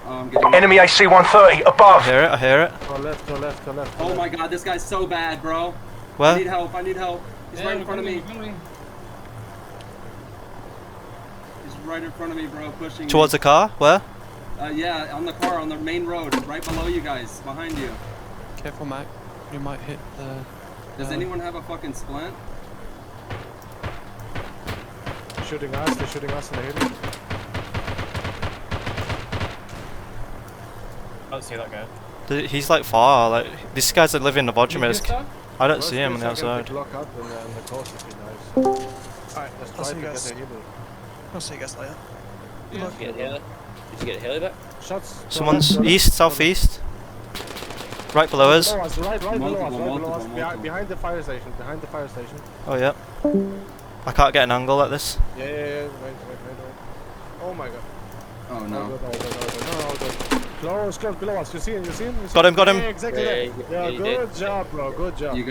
I'm getting Enemy AC-130 above. I hear it. Go left, go left, go left. Oh my god, this guy's so bad, bro. Where? I need help, I need help. He's right in front of me. He's right in front of me, bro, pushing Towards me. the car? Where? Yeah, on the car, on the main road, right below you guys, behind you. Careful, Mac. You might hit the... Does anyone have a fucking splint? They're shooting us in the hill. I don't see that guy. He's like far, like, this guy's like living in the bottom of his... I don't Worst see him on case, the I can outside. pick lock up and the coast would be nice. Alright, let's I'll try see to you get guys. the hill. I'll see you guys later. Did you get a heli? Did you get a heli back? Shots. Someone's east, southeast. Right below us. Right below us, Multiple. behind the fire station, Oh yeah. I can't get an angle like this. Yeah, wait. Oh my god. Oh No, no. Close, below us, you see him? Got him. Yeah, exactly Yeah, that. yeah, Yeah, you good did. job, bro, good job. You